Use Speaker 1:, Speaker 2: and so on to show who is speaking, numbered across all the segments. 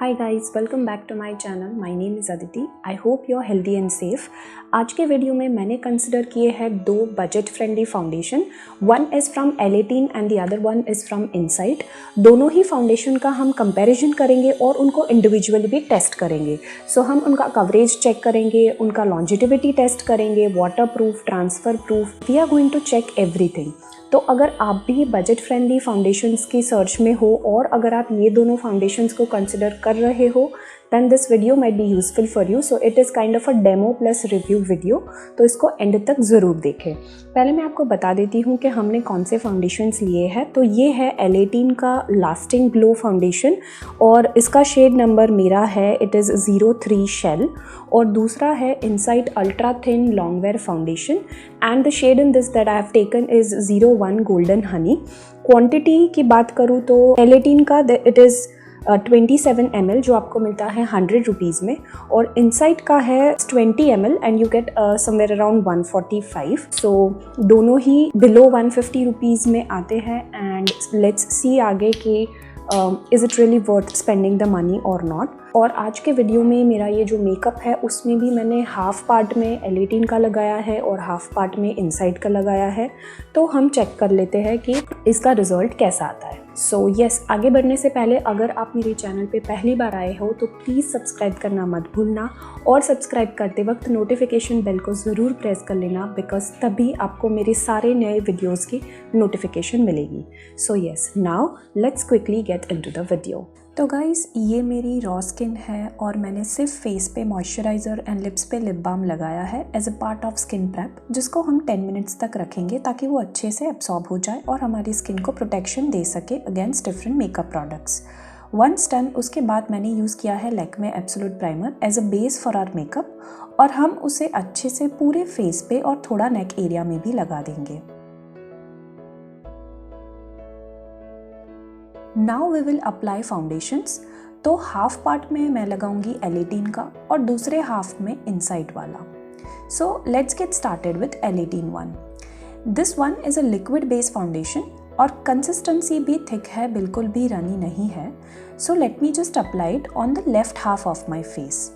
Speaker 1: Hi guys, welcome back to my channel. My name is Aditi. I hope you're healthy and safe. आज के video में मैंने consider किए हैं दो budget friendly foundation. One is from L18 and the other one is from insight. दोनों ही foundation का हम कंपैरिजन करेंगे और उनको इंडिविजुअली भी टेस्ट करेंगे. सो हम उनका कवरेज चेक करेंगे, उनका लॉन्जिटिविटी टेस्ट करेंगे, water proof, transfer proof. We are going to check everything. तो अगर आप भी बजट फ्रेंडली फाउंडेशंस की सर्च में हो और अगर आप ये दोनों फाउंडेशंस को कंसिडर कर रहे हो then this video might be useful for you. So it is kind of a demo plus review video. तो इसको एंड तक ज़रूर देखें. पहले मैं आपको बता देती हूँ कि हमने कौन से फाउंडेशंस लिए हैं. तो ये है L18 का लास्टिंग ग्लो फाउंडेशन और इसका शेड नंबर मेरा है इट इज़ 03 शेल और दूसरा है Insight ultra thin long wear foundation and the shade in this that I have taken is 01 golden honey. Quantity की बात करूँ तो L18 का इट इज़ 27 ml जो आपको मिलता है 100 रुपीज़ में और इनसाइट का है 20 ml and you get somewhere around 145. सो दोनों ही बिलो 150 रुपीज़ में आते हैं एंड लेट्स सी आगे कि is it really worth spending the money और नॉट. और आज के वीडियो में मेरा ये जो मेकअप है उसमें भी मैंने हाफ पार्ट में L18 का लगाया है और हाफ पार्ट में इनसाइट का लगाया है. तो हम चेक कर लेते हैं कि इसका रिज़ल्ट कैसा आता है. सो येस, आगे बढ़ने से पहले अगर आप मेरे चैनल पे पहली बार आए हो तो प्लीज़ सब्सक्राइब करना मत भूलना और सब्सक्राइब करते वक्त नोटिफिकेशन बेल को ज़रूर प्रेस कर लेना बिकॉज तभी आपको मेरे सारे नए वीडियोज़ की नोटिफिकेशन मिलेगी. So yes, now let's quickly get into the video. तो गाइज़ ये मेरी रॉ स्किन है और मैंने सिर्फ फेस पे मॉइस्चराइज़र एंड लिप्स पे लिप बाम लगाया है as a part of skin prep जिसको हम 10 मिनट्स तक रखेंगे ताकि वो अच्छे से एब्सॉर्ब हो जाए और हमारी स्किन को प्रोटेक्शन दे सके against different makeup products. Once done उसके बाद मैंने यूज़ किया है Lakme absolute primer as a base for our makeup और हम उसे अच्छे से पूरे फेस पे और थोड़ा नेक एरिया में भी लगा देंगे. Now we will apply foundations. तो हाफ पार्ट में मैं लगाऊंगी L18 का और दूसरे हाफ में इनसाइट वाला. So let's get started with L18 one. This one is a liquid base foundation और कंसिस्टेंसी भी थिक है, बिल्कुल भी रनी नहीं है. So let me just apply it on the left half of my face.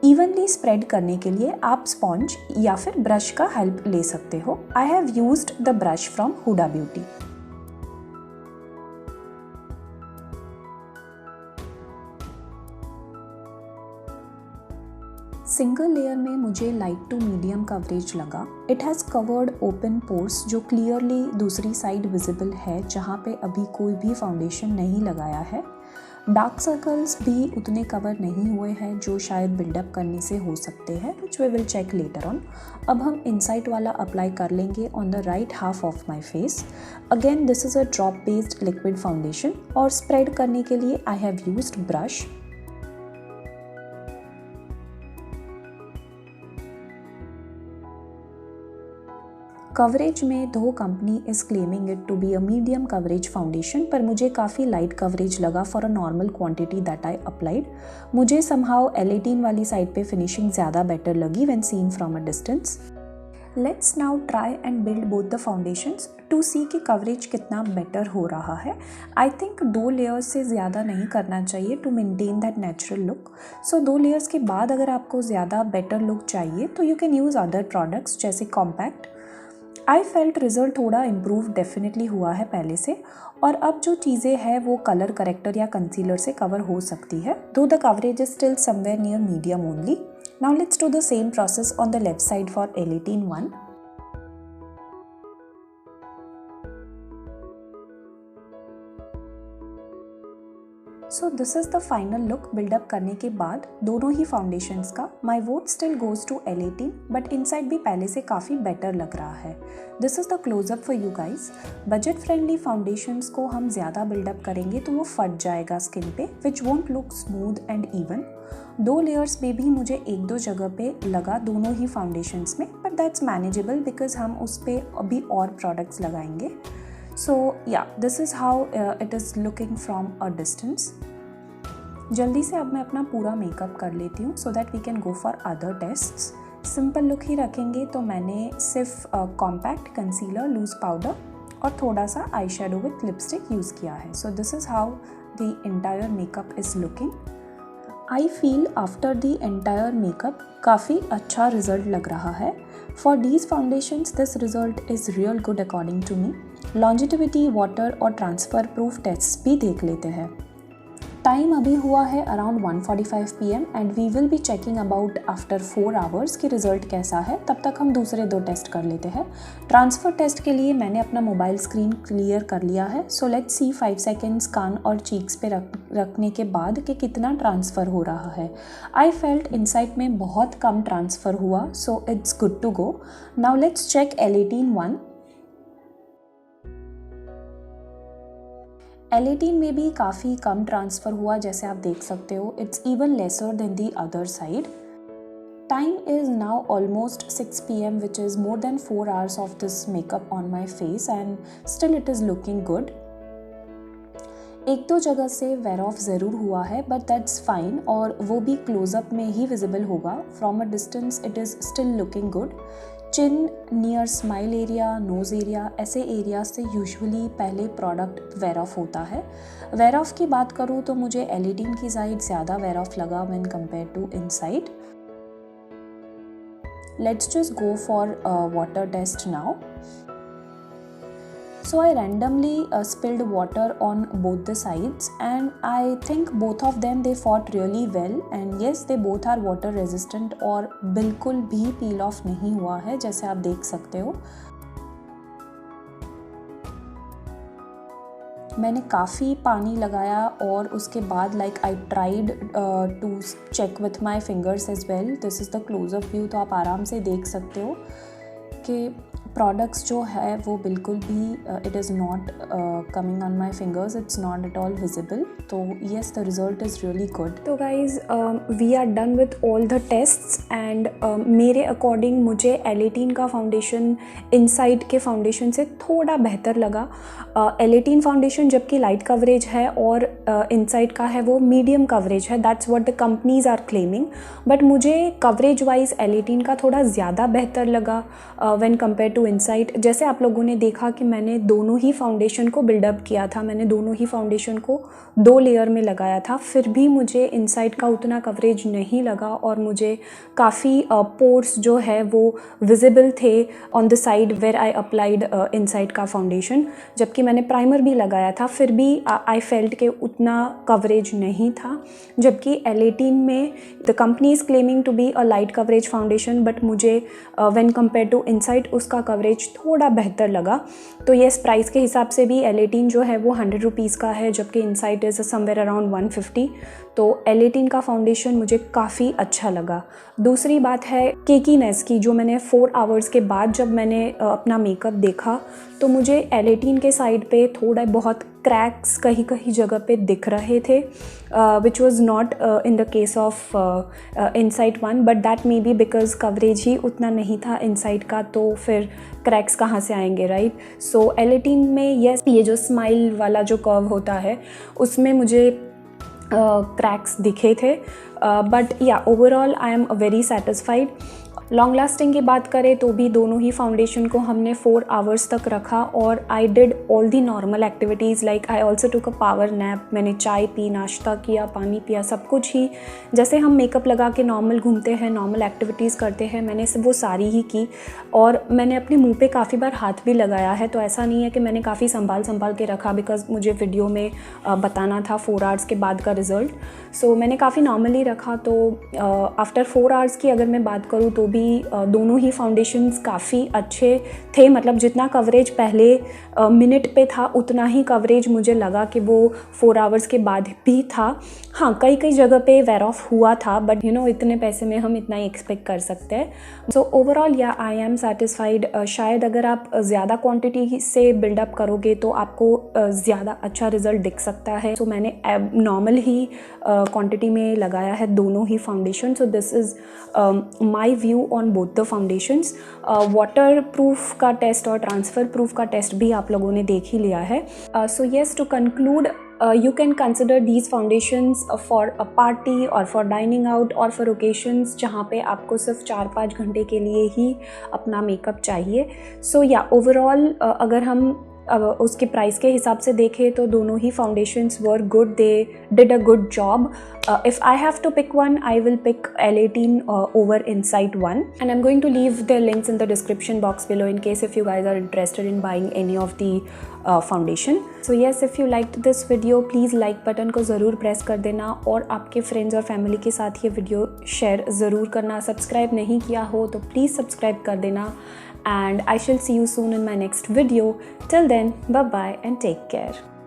Speaker 1: Evenly spread करने के लिए आप स्पॉन्ज या फिर ब्रश का हेल्प ले सकते हो. I have used the brush from Huda beauty. Single layer में मुझे लाइट टू मीडियम कवरेज लगा. It has covered open pores जो क्लियरली दूसरी साइड विजिबल है जहाँ पे अभी कोई भी फाउंडेशन नहीं लगाया है. डार्क सर्कल्स भी उतने कवर नहीं हुए हैं जो शायद बिल्डअप करने से हो सकते हैं which we will check later on. अब हम इनसाइट वाला अप्लाई कर लेंगे on the right half of my face. Again this is a drop based liquid foundation और स्प्रेड करने के लिए I have used brush. Coverage में though company is claiming it to be a medium coverage foundation पर मुझे काफ़ी light coverage लगा for a normal quantity that I applied. मुझे समहाउ L18 वाली साइड पे फिनिशिंग ज़्यादा बेटर लगी when seen from a distance. Let's now try and build both the foundations to see कि कवरेज कितना बेटर हो रहा है. आई थिंक 2 लेयर्स से ज़्यादा नहीं करना चाहिए to maintain that natural look. So 2 layers के बाद अगर आपको ज़्यादा बेटर लुक चाहिए तो you can use other products जैसे कॉम्पैक्ट. आई फेल्ट रिज़ल्ट थोड़ा इम्प्रूव डेफिनेटली हुआ है पहले से और अब जो चीज़ें हैं वो कलर करेक्टर या कंसीलर से कवर हो सकती है though the coverage is still somewhere near medium only. Now let's do the same process on the left side for L18 one. So this is the final look buildup करने के बाद दोनों ही foundations का. My vote still goes to L18 but Insight भी पहले से काफ़ी बेटर लग रहा है. This is the closeup for you guys. Budget friendly foundations को हम ज़्यादा बिल्डअप करेंगे तो वो फट जाएगा स्किन पे which won't look smooth and even. 2 layers में भी मुझे 1-2 जगह पे लगा दोनों ही फाउंडेशंस में बट दैट्स मैनेजेबल बिकॉज हम उस पर अभी और प्रोडक्ट्स लगाएंगे. So yeah this is how it is looking from a distance. जल्दी से अब मैं अपना पूरा मेकअप कर लेती हूँ so that we can go for other tests. Simple look ही रखेंगे तो मैंने सिर्फ कॉम्पैक्ट कंसीलर, लूज पाउडर और थोड़ा सा eye shadow with lipstick use किया है. So this is how the entire makeup is looking. I feel after the entire makeup काफ़ी अच्छा रिजल्ट लग रहा है। For these foundations this result is real good according to me. Longevity, water और transfer proof test भी देख लेते हैं। टाइम अभी हुआ है around 1:45 PM and we will be checking about after 4 hours कि रिज़ल्ट कैसा है। तब तक हम दूसरे 2 टेस्ट कर लेते हैं। ट्रांसफ़र टेस्ट के लिए मैंने अपना मोबाइल स्क्रीन क्लियर कर लिया है। सो लेट्स सी 5 सेकेंड्स कान और चीक्स पे रखने के बाद कि कितना ट्रांसफ़र हो रहा है। आई फेल्ट इनसाइड में बहुत कम ट्रांसफ़र हुआ, so it's good to go. Now let's check L18-1। L18 में भी काफ़ी कम ट्रांसफ़र हुआ, जैसे आप देख सकते हो। It's even lesser than the other side. Time is now almost 6 PM which is more than 4 hours of this makeup on my face and still it is looking good. 1-2 जगह से वेयर ऑफ ज़रूर हुआ है but that's fine, और वो भी closeup में ही विजिबल होगा। From a distance it is still looking good. Chin, near smile area, nose area, ऐसे एरिया से यूजुअली पहले प्रोडक्ट वेयर ऑफ होता है। वेयर ऑफ की बात करूँ तो मुझे L18 की साइड ज़्यादा वेयर ऑफ लगा when compare to Insight. Let's just go for water test now. So I randomly spilled water on both the sides and I think both of them they fought really well and yes they both are water resistant और बिल्कुल भी peel off नहीं हुआ है, जैसे आप देख सकते हो। मैंने काफ़ी पानी लगाया और उसके बाद like I tried to check with my fingers as well. This is the closeup view, तो आप आराम से देख सकते हो कि प्रोडक्ट्स जो है वो बिल्कुल भी it is not coming on my fingers, it's not at all visible. तो yes the result is really good. तो guys we are done with all the tests and मेरे अकॉर्डिंग मुझे L18 का फाउंडेशन इनसाइड के foundation से थोड़ा बेहतर लगा। L18 फाउंडेशन जबकि लाइट कवरेज है और इनसाइड का है वो मीडियम कवरेज है, that's what the companies are claiming. But मुझे कवरेज वाइज L18 का थोड़ा ज़्यादा बेहतर लगा व्हेन कंपेयर टू इनसाइड। जैसे आप लोगों ने देखा कि मैंने दोनों ही फाउंडेशन को बिल्डअप किया था, मैंने दोनों ही फाउंडेशन को 2 लेयर में लगाया था, फिर भी मुझे इनसाइड का उतना कवरेज नहीं लगा और मुझे काफ़ी पोर्स जो है वो विजिबल थे on the side where I applied Insight का फाउंडेशन। जबकि मैंने प्राइमर भी लगाया था फिर भी आई फेल्ट के उतना कवरेज नहीं था। जबकि L18 में the company is claiming to be a light coverage foundation but मुझे व्हेन कंपेयर टू इनसाइड उसका कवरेज थोड़ा बेहतर लगा। तो येस प्राइस के हिसाब से भी L18 जो है वो 100 रुपीज़ का है, जबकि इनसाइड इज़ समवेयर अराउंड 150। तो L18 का फाउंडेशन मुझे काफ़ी अच्छा लगा। दूसरी बात है केकीनेस की, जो मैंने 4 आवर्स के बाद जब मैंने अपना मेकअप देखा तो मुझे L18 के साइड पे थोड़ा बहुत क्रैक्स कहीं कहीं जगह पे दिख रहे थे, which was not in the case of inside one, but that may be because coverage ही उतना नहीं था इनसाइड का, तो फिर क्रैक्स कहाँ से आएंगे, राइट। सो L18 में येस ये जो स्माइल वाला जो कर्व होता है उसमें मुझे क्रैक्स दिखे थे, बट या overall I am very satisfied. Long lasting की बात करें तो भी दोनों ही फाउंडेशन को हमने 4 आवर्स तक रखा और I did all the normal activities like I also took a power nap. मैंने चाय पी, नाश्ता किया, पानी पिया, सब कुछ ही जैसे हम मेकअप लगा के नॉर्मल घूमते हैं, नॉर्मल एक्टिविटीज़ करते हैं, मैंने सब वो सारी ही की। और मैंने अपने मुंह पे काफ़ी बार हाथ भी लगाया है, तो ऐसा नहीं है कि मैंने काफ़ी संभाल के रखा बिकॉज मुझे वीडियो में बताना था 4 आवर्स के बाद का रिज़ल्ट। सो मैंने काफ़ी नॉर्मली रखा। तो आफ्टर 4 आवर्स की अगर मैं बात करूँ तो भी दोनों ही फाउंडेशंस काफ़ी अच्छे थे, मतलब जितना कवरेज पहले मिनट पे था उतना ही कवरेज मुझे लगा कि वो 4 आवर्स के बाद भी था। हाँ, कई जगह पे वेयर ऑफ हुआ था, बट यू नो इतने पैसे में हम इतना ही एक्सपेक्ट कर सकते हैं। सो ओवरऑल या आई एम सेटिस्फाइड। शायद अगर आप ज़्यादा क्वांटिटी से बिल्डअप करोगे तो आपको ज़्यादा अच्छा रिजल्ट दिख सकता है। सो मैंने नॉर्मल ही क्वांटिटी में लगाया है दोनों ही foundation. So this is my view on both the foundations. Waterproof का टेस्ट और ट्रांसफ़र प्रूफ का टेस्ट भी आप लोगों ने देख ही लिया है। So yes, to conclude, you can consider these foundations for a party or for dining out or for occasions जहाँ पे आपको सिर्फ 4-5 घंटे के लिए ही अपना मेकअप चाहिए। सो या ओवरऑल अगर हम उसके प्राइस के हिसाब से देखें तो दोनों ही foundations were good, they did a good job. If I have to pick one, I will pick L18 over Insight One, and I'm going to leave their links in the description box below in case if you guys are interested in buying any of the foundation. So yes, if you liked this video, please like button को ज़रूर press कर देना और आपके friends और family के साथ ये video share ज़रूर करना. Subscribe नहीं किया हो तो please subscribe कर देना, and I shall see you soon in my next video. Till then, bye bye and take care.